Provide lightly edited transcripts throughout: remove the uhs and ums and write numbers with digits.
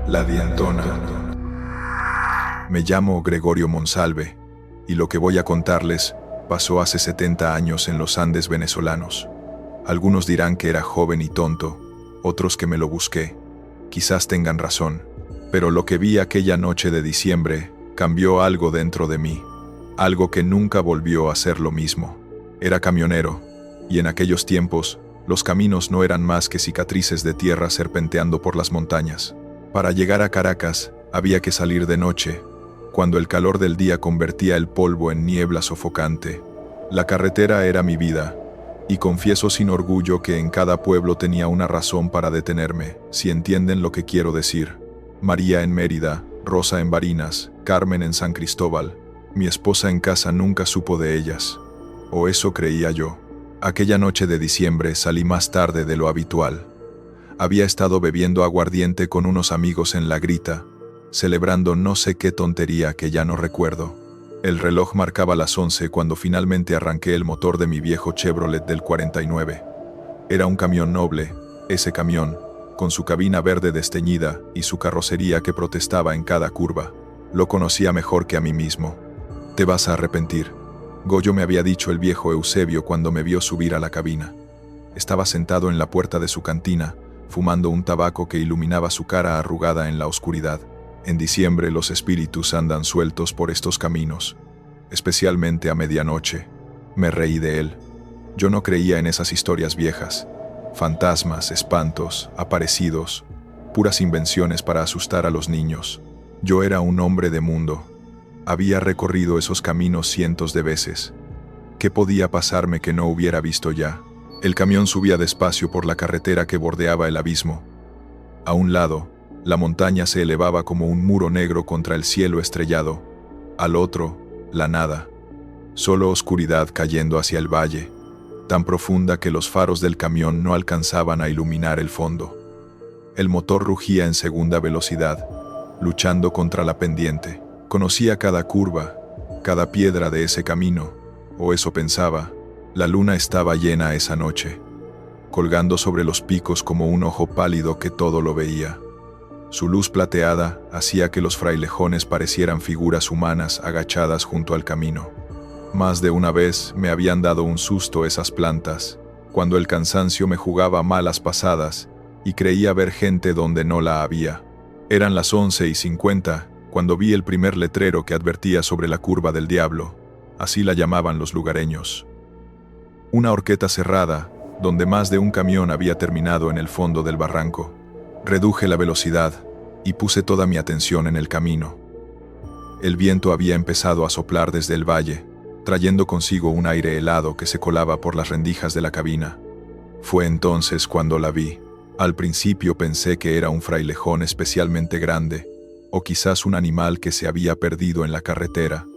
La dientona. Me llamo Gregorio Monsalve, y lo que voy a contarles pasó hace 70 años en los Andes venezolanos. Algunos dirán que era joven y tonto, otros que me lo busqué. Quizás tengan razón, pero lo que vi aquella noche de diciembre cambió algo dentro de mí, algo que nunca volvió a ser lo mismo. Era camionero, y en aquellos tiempos los caminos no eran más que cicatrices de tierra serpenteando por las montañas. Para llegar a Caracas había que salir de noche, cuando el calor del día convertía el polvo en niebla sofocante. La carretera era mi vida, y confieso sin orgullo que en cada pueblo tenía una razón para detenerme, si entienden lo que quiero decir. María en Mérida, Rosa en Barinas, Carmen en San Cristóbal. Mi esposa en casa nunca supo de ellas, o eso creía yo. Aquella noche de diciembre salí más tarde de lo habitual. Había estado bebiendo aguardiente con unos amigos en La Grita, celebrando no sé qué tontería que ya no recuerdo. El reloj marcaba las 11 cuando finalmente arranqué el motor de mi viejo Chevrolet del 49. Era un camión noble, ese camión, con su cabina verde desteñida y su carrocería que protestaba en cada curva. Lo conocía mejor que a mí mismo. Te vas a arrepentir, Goyo me había dicho el viejo Eusebio cuando me vio subir a la cabina. Estaba sentado en la puerta de su cantina, fumando un tabaco que iluminaba su cara arrugada en la oscuridad. En diciembre los espíritus andan sueltos por estos caminos, especialmente a medianoche. Me reí de él. Yo no creía en esas historias viejas. Fantasmas, espantos, aparecidos, puras invenciones para asustar a los niños. Yo era un hombre de mundo. Había recorrido esos caminos cientos de veces. ¿Qué podía pasarme que no hubiera visto ya? El camión subía despacio por la carretera que bordeaba el abismo. A un lado, la montaña se elevaba como un muro negro contra el cielo estrellado. Al otro, la nada. Solo oscuridad cayendo hacia el valle, tan profunda que los faros del camión no alcanzaban a iluminar el fondo. El motor rugía en segunda velocidad, luchando contra la pendiente. Conocía cada curva, cada piedra de ese camino, o eso pensaba. La luna estaba llena esa noche, colgando sobre los picos como un ojo pálido que todo lo veía. Su luz plateada hacía que los frailejones parecieran figuras humanas agachadas junto al camino. Más de una vez me habían dado un susto esas plantas, cuando el cansancio me jugaba malas pasadas y creía ver gente donde no la había. Eran las 11:50 cuando vi el primer letrero que advertía sobre la curva del diablo, así la llamaban los lugareños. Una horqueta cerrada, donde más de un camión había terminado en el fondo del barranco. Reduje la velocidad y puse toda mi atención en el camino. El viento había empezado a soplar desde el valle, trayendo consigo un aire helado que se colaba por las rendijas de la cabina. Fue entonces cuando la vi. Al principio pensé que era un frailejón especialmente grande, o quizás un animal que se había perdido en la carretera,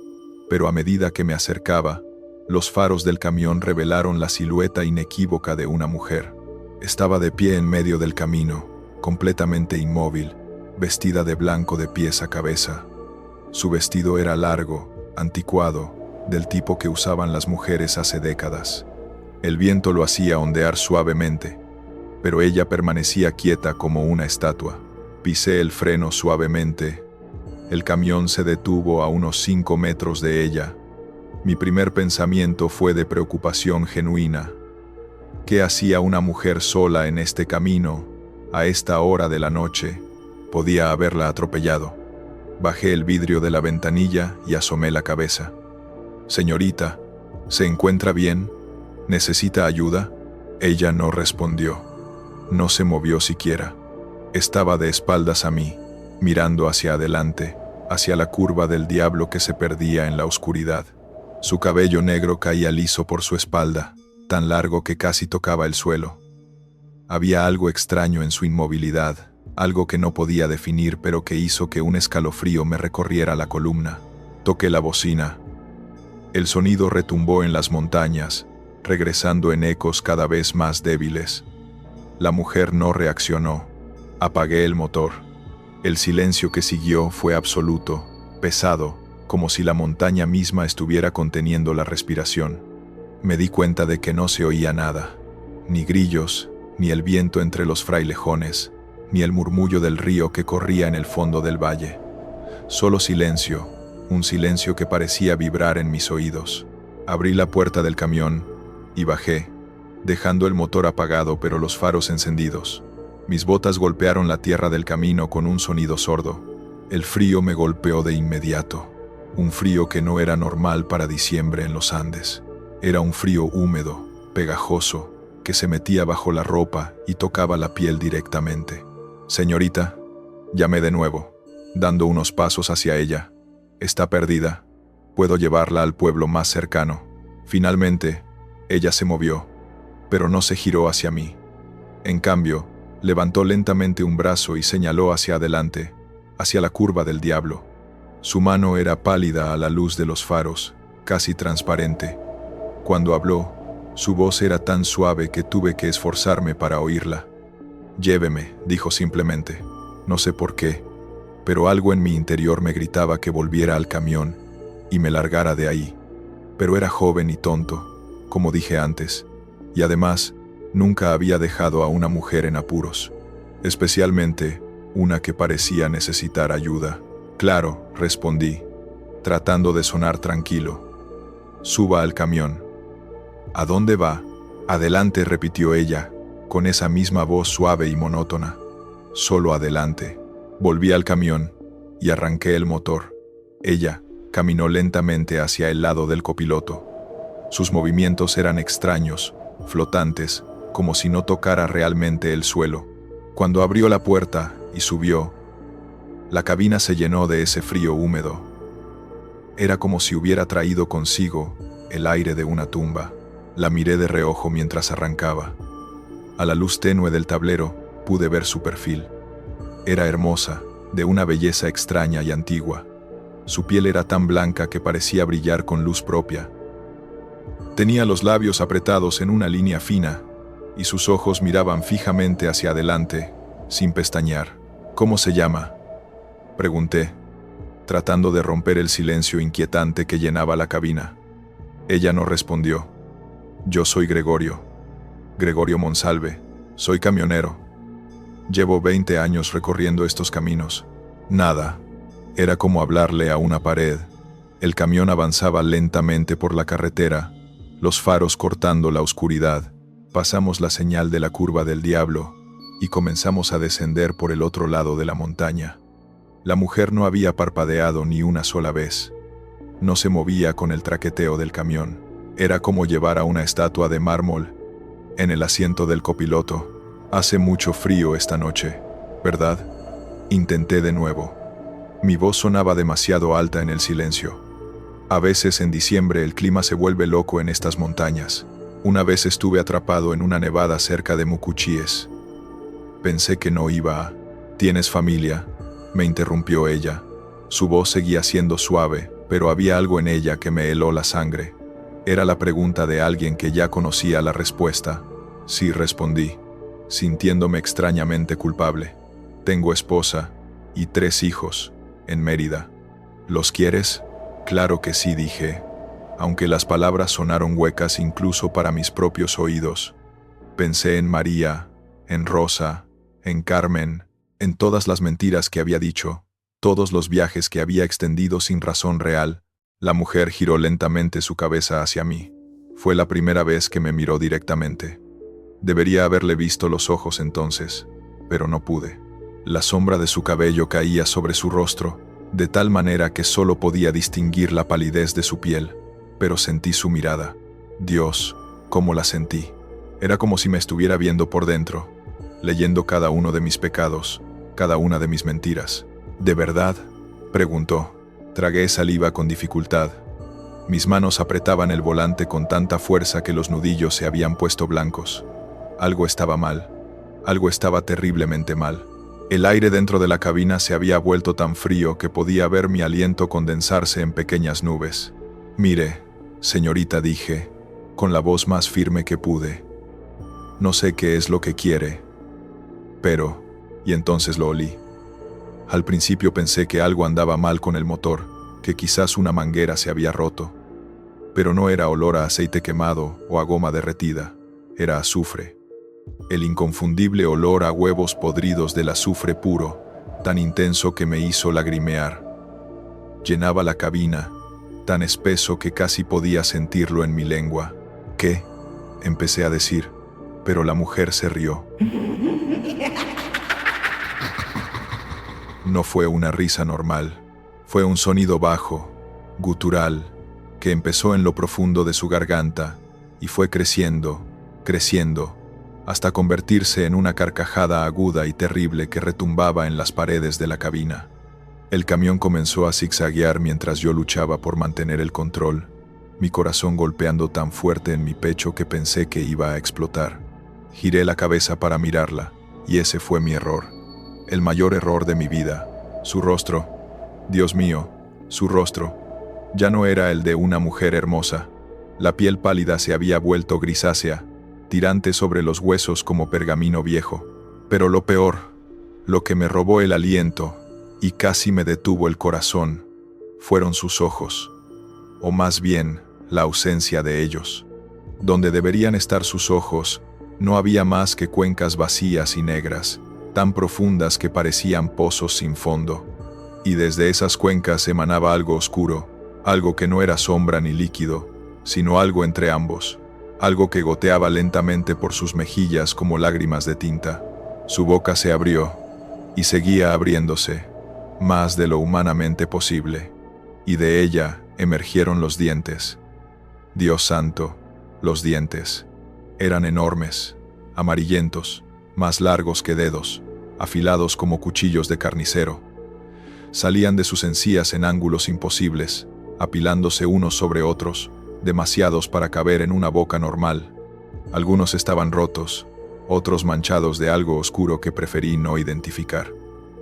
pero a medida que me acercaba, los faros del camión revelaron la silueta inequívoca de una mujer. Estaba de pie en medio del camino, completamente inmóvil, vestida de blanco de pies a cabeza. Su vestido era largo, anticuado, del tipo que usaban las mujeres hace décadas. El viento lo hacía ondear suavemente, pero ella permanecía quieta como una estatua. Pisé el freno suavemente. El camión se detuvo a unos 5 metros de ella. Mi primer pensamiento fue de preocupación genuina. ¿Qué hacía una mujer sola en este camino, a esta hora de la noche? Podía haberla atropellado. Bajé el vidrio de la ventanilla y asomé la cabeza. «Señorita, ¿se encuentra bien? ¿Necesita ayuda?» Ella no respondió. No se movió siquiera. Estaba de espaldas a mí, mirando hacia adelante, hacia la curva del diablo que se perdía en la oscuridad. Su cabello negro caía liso por su espalda, tan largo que casi tocaba el suelo. Había algo extraño en su inmovilidad, algo que no podía definir pero que hizo que un escalofrío me recorriera la columna. Toqué la bocina. El sonido retumbó en las montañas, regresando en ecos cada vez más débiles. La mujer no reaccionó. Apagué el motor. El silencio que siguió fue absoluto, pesado, como si la montaña misma estuviera conteniendo la respiración. Me di cuenta de que no se oía nada, ni grillos, ni el viento entre los frailejones, ni el murmullo del río que corría en el fondo del valle. Solo silencio, un silencio que parecía vibrar en mis oídos. Abrí la puerta del camión y bajé, dejando el motor apagado pero los faros encendidos. Mis botas golpearon la tierra del camino con un sonido sordo. El frío me golpeó de inmediato. Un frío que no era normal para diciembre en los Andes. Era un frío húmedo, pegajoso, que se metía bajo la ropa y tocaba la piel directamente. «Señorita», llamé de nuevo, dando unos pasos hacia ella. «Está perdida. Puedo llevarla al pueblo más cercano». Finalmente, ella se movió, pero no se giró hacia mí. En cambio, levantó lentamente un brazo y señaló hacia adelante, hacia la curva del diablo. Su mano era pálida a la luz de los faros, casi transparente. Cuando habló, su voz era tan suave que tuve que esforzarme para oírla. «Lléveme», dijo simplemente. No sé por qué, pero algo en mi interior me gritaba que volviera al camión y me largara de ahí. Pero era joven y tonto, como dije antes, y además, nunca había dejado a una mujer en apuros, especialmente una que parecía necesitar ayuda. «Claro», respondí, tratando de sonar tranquilo. «Suba al camión». «¿A dónde va?» «Adelante», repitió ella, con esa misma voz suave y monótona. «Solo adelante». Volví al camión y arranqué el motor. Ella caminó lentamente hacia el lado del copiloto. Sus movimientos eran extraños, flotantes, como si no tocara realmente el suelo. Cuando abrió la puerta y subió, la cabina se llenó de ese frío húmedo. Era como si hubiera traído consigo el aire de una tumba. La miré de reojo mientras arrancaba. A la luz tenue del tablero pude ver su perfil. Era hermosa, de una belleza extraña y antigua. Su piel era tan blanca que parecía brillar con luz propia. Tenía los labios apretados en una línea fina, y sus ojos miraban fijamente hacia adelante, sin pestañear. «¿Cómo se llama?», pregunté, tratando de romper el silencio inquietante que llenaba la cabina. Ella no respondió. «Yo soy Gregorio Monsalve, soy camionero. Llevo 20 años recorriendo estos caminos». Nada. Era como hablarle a una pared. El camión avanzaba lentamente por la carretera, los faros cortando la oscuridad. Pasamos la señal de la curva del diablo y comenzamos a descender por el otro lado de la montaña. La mujer no había parpadeado ni una sola vez. No se movía con el traqueteo del camión. Era como llevar a una estatua de mármol en el asiento del copiloto. «Hace mucho frío esta noche, ¿verdad?», intenté de nuevo. Mi voz sonaba demasiado alta en el silencio. A veces en diciembre el clima se vuelve loco en estas montañas. Una vez estuve atrapado en una nevada cerca de Mucuchíes. Pensé que no iba a... «¿Tienes familia?», me interrumpió ella. Su voz seguía siendo suave, pero había algo en ella que me heló la sangre. Era la pregunta de alguien que ya conocía la respuesta. «Sí», respondí, sintiéndome extrañamente culpable. «Tengo esposa y 3 hijos en Mérida». «¿Los quieres?». «Claro que sí», dije, aunque las palabras sonaron huecas incluso para mis propios oídos. Pensé en María, en Rosa, en Carmen, en todas las mentiras que había dicho, todos los viajes que había extendido sin razón real. La mujer giró lentamente su cabeza hacia mí. Fue la primera vez que me miró directamente. Debería haberle visto los ojos entonces, pero no pude. La sombra de su cabello caía sobre su rostro, de tal manera que solo podía distinguir la palidez de su piel, pero sentí su mirada. Dios, cómo la sentí. Era como si me estuviera viendo por dentro, leyendo cada uno de mis pecados, cada una de mis mentiras. «¿De verdad?», preguntó. Tragué saliva con dificultad. Mis manos apretaban el volante con tanta fuerza que los nudillos se habían puesto blancos. Algo estaba mal. Algo estaba terriblemente mal. El aire dentro de la cabina se había vuelto tan frío que podía ver mi aliento condensarse en pequeñas nubes. «Mire, señorita», dije, con la voz más firme que pude. «No sé qué es lo que quiere, pero...». Y entonces lo olí. Al principio pensé que algo andaba mal con el motor, que quizás una manguera se había roto. Pero no era olor a aceite quemado o a goma derretida, era azufre. el inconfundible olor a huevos podridos del azufre puro, tan intenso que me hizo lagrimear. Llenaba la cabina, tan espeso que casi podía sentirlo en mi lengua. ¿Qué? Empecé a decir, pero la mujer se rió. No fue una risa normal, fue un sonido bajo, gutural, que empezó en lo profundo de su garganta y fue creciendo, creciendo, hasta convertirse en una carcajada aguda y terrible que retumbaba en las paredes de la cabina. El camión comenzó a zigzaguear mientras yo luchaba por mantener el control, mi corazón golpeando tan fuerte en mi pecho que pensé que iba a explotar. Giré la cabeza para mirarla, y ese fue mi error. El mayor error de mi vida. Su rostro, Dios mío, su rostro, ya no era el de una mujer hermosa. La piel pálida se había vuelto grisácea, tirante sobre los huesos como pergamino viejo. Pero lo peor, lo que me robó el aliento y casi me detuvo el corazón, fueron sus ojos, o más bien, la ausencia de ellos. Donde deberían estar sus ojos, no había más que cuencas vacías y negras, tan profundas que parecían pozos sin fondo. Y desde esas cuencas emanaba algo oscuro, algo que no era sombra ni líquido, sino algo entre ambos, algo que goteaba lentamente por sus mejillas como lágrimas de tinta. Su boca se abrió, y seguía abriéndose, más de lo humanamente posible, y de ella emergieron los dientes. Dios santo, los dientes. Eran enormes, amarillentos, más largos que dedos, afilados como cuchillos de carnicero. Salían de sus encías en ángulos imposibles, apilándose unos sobre otros, demasiados para caber en una boca normal. Algunos estaban rotos, otros manchados de algo oscuro que preferí no identificar.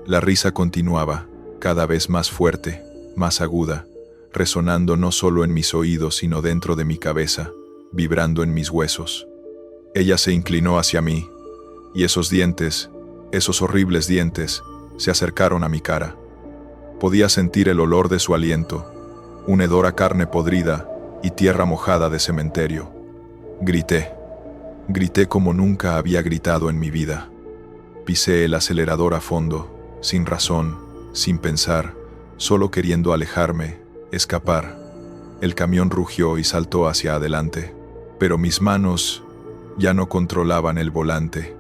La risa continuaba, cada vez más fuerte, más aguda, resonando no solo en mis oídos sino dentro de mi cabeza, vibrando en mis huesos. Ella se inclinó hacia mí, y esos dientes, esos horribles dientes, se acercaron a mi cara. Podía sentir el olor de su aliento, un hedor a carne podrida y tierra mojada de cementerio. Grité como nunca había gritado en mi vida. Pisé el acelerador a fondo, sin razón, sin pensar, solo queriendo alejarme, escapar. El camión rugió y saltó hacia adelante, pero mis manos ya no controlaban el volante.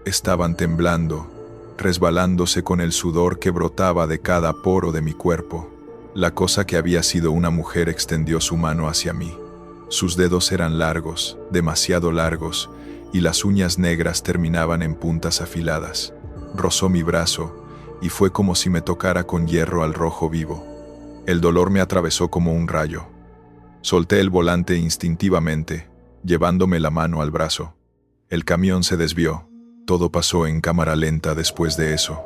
Estaban temblando, resbalándose con el sudor que brotaba de cada poro de mi cuerpo. La cosa que había sido una mujer extendió su mano hacia mí. Sus dedos eran largos, demasiado largos, y las uñas negras terminaban en puntas afiladas. Rozó mi brazo, y fue como si me tocara con hierro al rojo vivo. El dolor me atravesó como un rayo. Solté el volante instintivamente, llevándome la mano al brazo. El camión se desvió. Todo pasó en cámara lenta después de eso.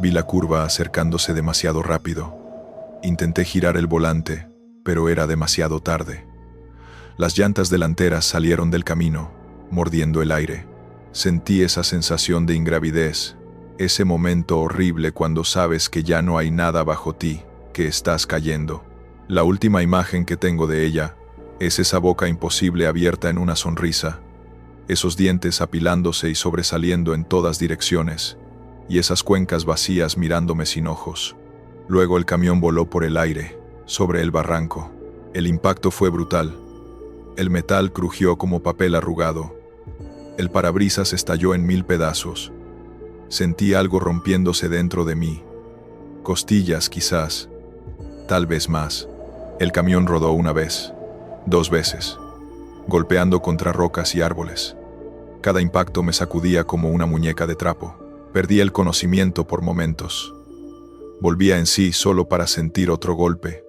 Vi la curva acercándose demasiado rápido. Intenté girar el volante, pero era demasiado tarde. Las llantas delanteras salieron del camino, mordiendo el aire. Sentí esa sensación de ingravidez, ese momento horrible cuando sabes que ya no hay nada bajo ti, que estás cayendo. La última imagen que tengo de ella es esa boca imposible abierta en una sonrisa, esos dientes apilándose y sobresaliendo en todas direcciones, y esas cuencas vacías mirándome sin ojos. Luego el camión voló por el aire, sobre el barranco. El impacto fue brutal. El metal crujió como papel arrugado. El parabrisas estalló en 1000 pedazos. Sentí algo rompiéndose dentro de mí. Costillas, quizás. Tal vez más. El camión rodó una vez, 2 veces, golpeando contra rocas y árboles. Cada impacto me sacudía como una muñeca de trapo. Perdí el conocimiento por momentos. Volvía en sí solo para sentir otro golpe,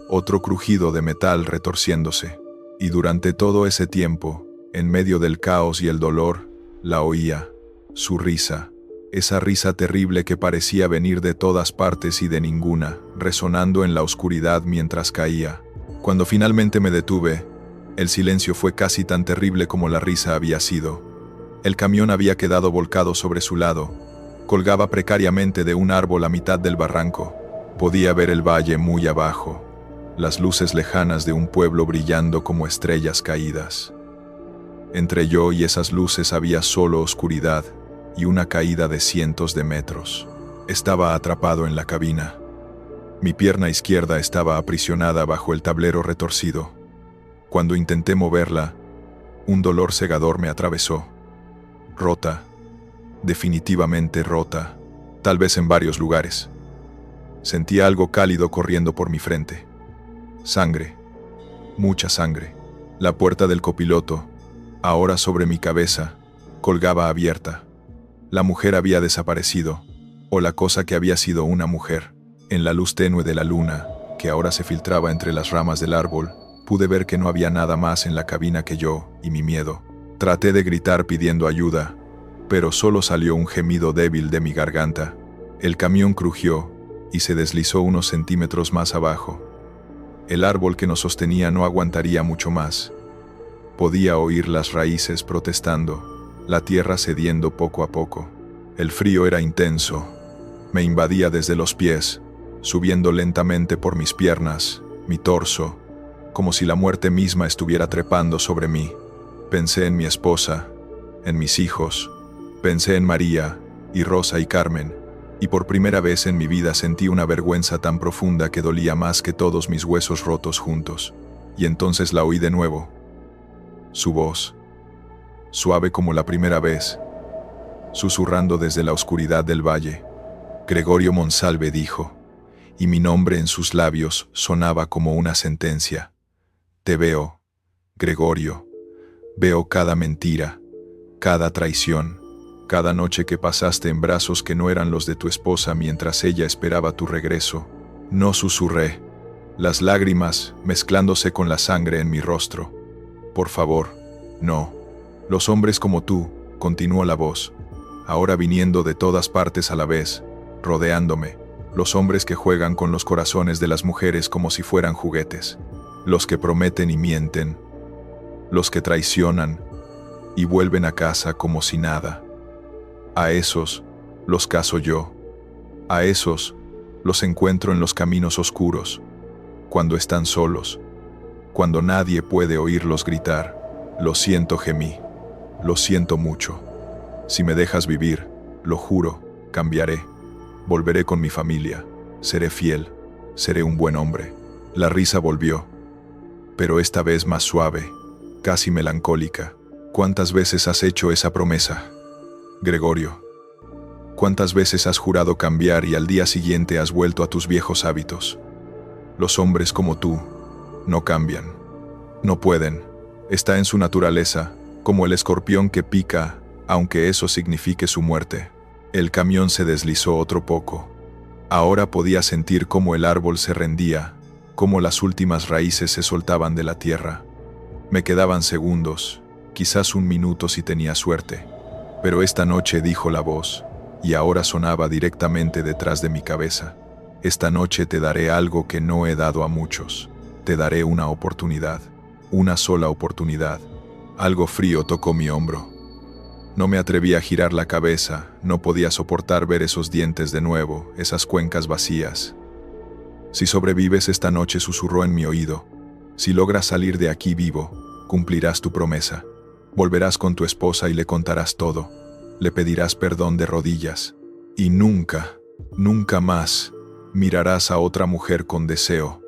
otro crujido de metal retorciéndose. Y durante todo ese tiempo, en medio del caos y el dolor, la oía, su risa, esa risa terrible que parecía venir de todas partes y de ninguna, resonando en la oscuridad mientras caía. Cuando finalmente me detuve, el silencio fue casi tan terrible como la risa había sido. El camión había quedado volcado sobre su lado, colgaba precariamente de un árbol a mitad del barranco. Podía ver el valle muy abajo, las luces lejanas de un pueblo brillando como estrellas caídas. Entre yo y esas luces había solo oscuridad y una caída de cientos de metros. Estaba atrapado en la cabina. Mi pierna izquierda estaba aprisionada bajo el tablero retorcido. Cuando intenté moverla, un dolor cegador me atravesó. Rota, definitivamente rota, tal vez en varios lugares. Sentí algo cálido corriendo por mi frente. Sangre, mucha sangre. La puerta del copiloto, ahora sobre mi cabeza, colgaba abierta. La mujer había desaparecido, o la cosa que había sido una mujer. En la luz tenue de la luna, que ahora se filtraba entre las ramas del árbol, pude ver que no había nada más en la cabina que yo y mi miedo. Traté de gritar pidiendo ayuda, pero solo salió un gemido débil de mi garganta. El camión crujió y se deslizó unos centímetros más abajo. El árbol que nos sostenía no aguantaría mucho más. Podía oír las raíces protestando, la tierra cediendo poco a poco. El frío era intenso. Me invadía desde los pies, subiendo lentamente por mis piernas, mi torso, como si la muerte misma estuviera trepando sobre mí. Pensé en mi esposa, en mis hijos, pensé en María, y Rosa y Carmen, y por primera vez en mi vida sentí una vergüenza tan profunda que dolía más que todos mis huesos rotos juntos. Y entonces la oí de nuevo. Su voz, suave como la primera vez, susurrando desde la oscuridad del valle. Gregorio Monsalve, dijo, y mi nombre en sus labios sonaba como una sentencia. Te veo, Gregorio, veo cada mentira, cada traición, cada noche que pasaste en brazos que no eran los de tu esposa mientras ella esperaba tu regreso. No susurré, las lágrimas mezclándose con la sangre en mi rostro. Por favor, no. Los hombres como tú, continuó la voz, ahora viniendo de todas partes a la vez, rodeándome, los hombres que juegan con los corazones de las mujeres como si fueran juguetes, los que prometen y mienten, los que traicionan y vuelven a casa como si nada. A esos los cazo yo, a esos los encuentro en los caminos oscuros, cuando están solos, cuando nadie puede oírlos gritar, lo siento, gemí, lo siento mucho. Si me dejas vivir, lo juro, cambiaré. Volveré con mi familia, seré fiel, seré un buen hombre. La risa volvió, pero esta vez más suave, casi melancólica. ¿Cuántas veces has hecho esa promesa, Gregorio? ¿Cuántas veces has jurado cambiar y al día siguiente has vuelto a tus viejos hábitos? Los hombres como tú no cambian, no pueden. Está en su naturaleza, como el escorpión que pica, aunque eso signifique su muerte. El camión se deslizó otro poco. Ahora podía sentir cómo el árbol se rendía, cómo las últimas raíces se soltaban de la tierra. Me quedaban segundos, quizás un minuto si tenía suerte. Pero esta noche, dijo la voz, y ahora sonaba directamente detrás de mi cabeza. Esta noche te daré algo que no he dado a muchos. Te daré una oportunidad, una sola oportunidad. Algo frío tocó mi hombro. No me atreví a girar la cabeza, no podía soportar ver esos dientes de nuevo, esas cuencas vacías. Si sobrevives esta noche, susurró en mi oído, si logras salir de aquí vivo, cumplirás tu promesa. Volverás con tu esposa y le contarás todo. Le pedirás perdón de rodillas. Y nunca, nunca más mirarás a otra mujer con deseo.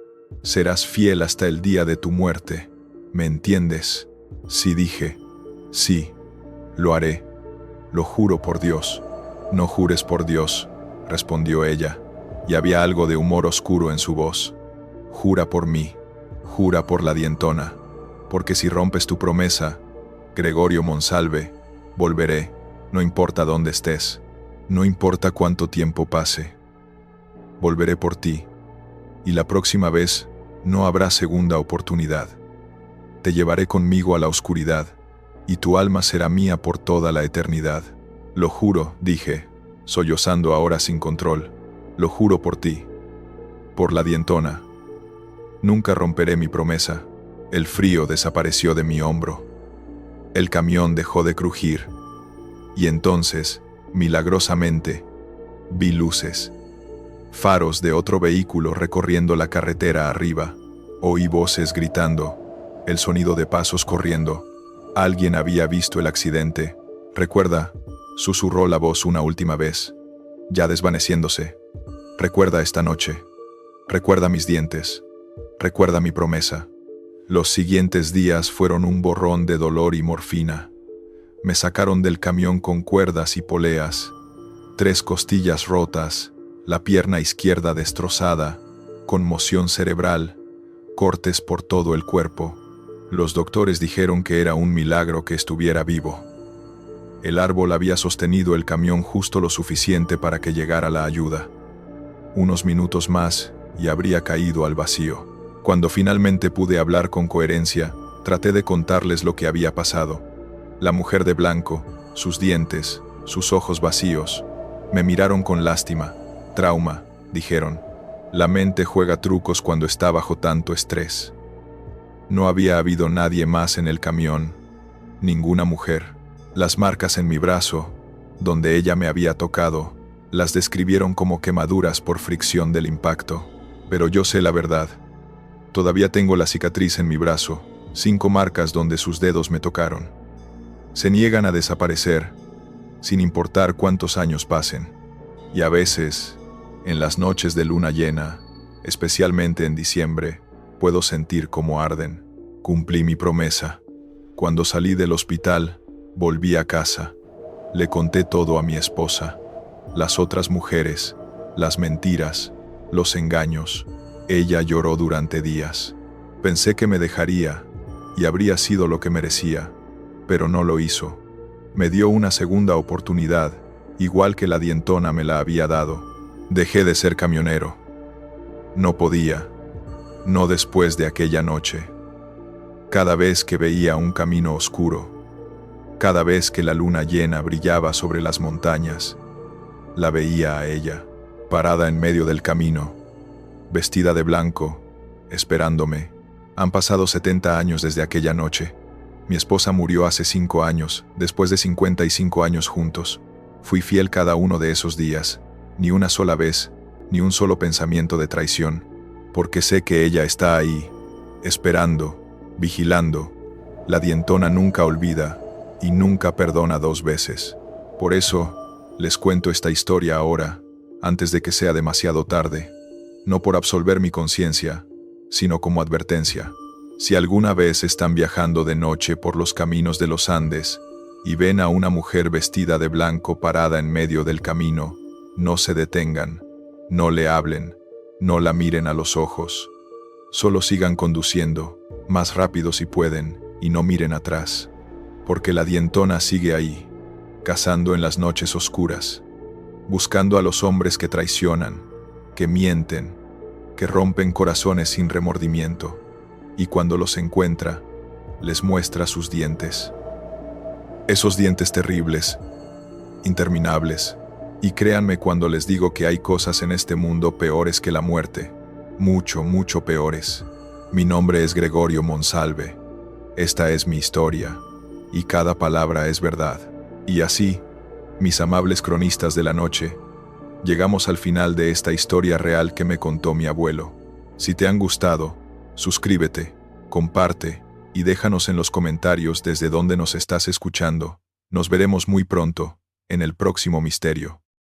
Serás fiel hasta el día de tu muerte. ¿Me entiendes? Sí, dije. Sí, lo haré. Lo juro por Dios. No jures por Dios, respondió ella, y había algo de humor oscuro en su voz. Jura por mí, jura por la dientona, porque si rompes tu promesa, Gregorio Monsalve, volveré, no importa dónde estés, no importa cuánto tiempo pase. Volveré por ti, y la próxima vez no habrá segunda oportunidad. Te llevaré conmigo a la oscuridad, y tu alma será mía por toda la eternidad. Lo juro, dije, sollozando ahora sin control. Lo juro por ti, por la dientona. Nunca romperé mi promesa. El frío desapareció de mi hombro. El camión dejó de crujir. Y entonces, milagrosamente, vi luces. Faros de otro vehículo recorriendo la carretera arriba. Oí voces gritando, el sonido de pasos corriendo. Alguien había visto el accidente. Recuerda, susurró la voz una última vez, ya desvaneciéndose. Recuerda esta noche. Recuerda mis dientes. Recuerda mi promesa. Los siguientes días fueron un borrón de dolor y morfina. Me sacaron del camión con cuerdas y poleas, 3 costillas rotas, la pierna izquierda destrozada, conmoción cerebral, cortes por todo el cuerpo. Los doctores dijeron que era un milagro que estuviera vivo. El árbol había sostenido el camión justo lo suficiente para que llegara la ayuda. Unos minutos más y habría caído al vacío. Cuando finalmente pude hablar con coherencia, traté de contarles lo que había pasado. La mujer de blanco, sus dientes, sus ojos vacíos, me miraron con lástima. Trauma, dijeron. La mente juega trucos cuando está bajo tanto estrés. No había habido nadie más en el camión, ninguna mujer. Las marcas en mi brazo, donde ella me había tocado, las describieron como quemaduras por fricción del impacto. Pero yo sé la verdad. Todavía tengo la cicatriz en mi brazo, 5 marcas donde sus dedos me tocaron. Se niegan a desaparecer, sin importar cuántos años pasen. Y a veces, en las noches de luna llena, especialmente en diciembre, puedo sentir cómo arden. Cumplí mi promesa. Cuando salí del hospital, volví a casa. Le conté todo a mi esposa. Las otras mujeres, las mentiras, los engaños. Ella lloró durante días. Pensé que me dejaría y habría sido lo que merecía, pero no lo hizo. Me dio una segunda oportunidad, igual que la dientona me la había dado. Dejé de ser camionero. No podía. No después de aquella noche. Cada vez que veía un camino oscuro, cada vez que la luna llena brillaba sobre las montañas, la veía a ella, parada en medio del camino, vestida de blanco, esperándome. Han pasado 70 años desde aquella noche. Mi esposa murió hace 5 años, después de 55 años juntos. Fui fiel cada uno de esos días, ni una sola vez, ni un solo pensamiento de traición, porque sé que ella está ahí, esperando, vigilando. La dientona nunca olvida y nunca perdona 2 veces. Por eso, les cuento esta historia ahora, antes de que sea demasiado tarde. No por absolver mi conciencia, sino como advertencia. Si alguna vez están viajando de noche por los caminos de los Andes y ven a una mujer vestida de blanco parada en medio del camino, no se detengan, no le hablen, no la miren a los ojos. Solo sigan conduciendo, más rápido si pueden, y no miren atrás, porque la dientona sigue ahí, cazando en las noches oscuras, buscando a los hombres que traicionan, que mienten, que rompen corazones sin remordimiento, y cuando los encuentra, les muestra sus dientes. Esos dientes terribles, interminables, y créanme cuando les digo que hay cosas en este mundo peores que la muerte, mucho, mucho peores. Mi nombre es Gregorio Monsalve. Esta es mi historia, y cada palabra es verdad. Y así, mis amables cronistas de la noche, llegamos al final de esta historia real que me contó mi abuelo. Si te han gustado, suscríbete, comparte y déjanos en los comentarios desde dónde nos estás escuchando. Nos veremos muy pronto, en el próximo misterio.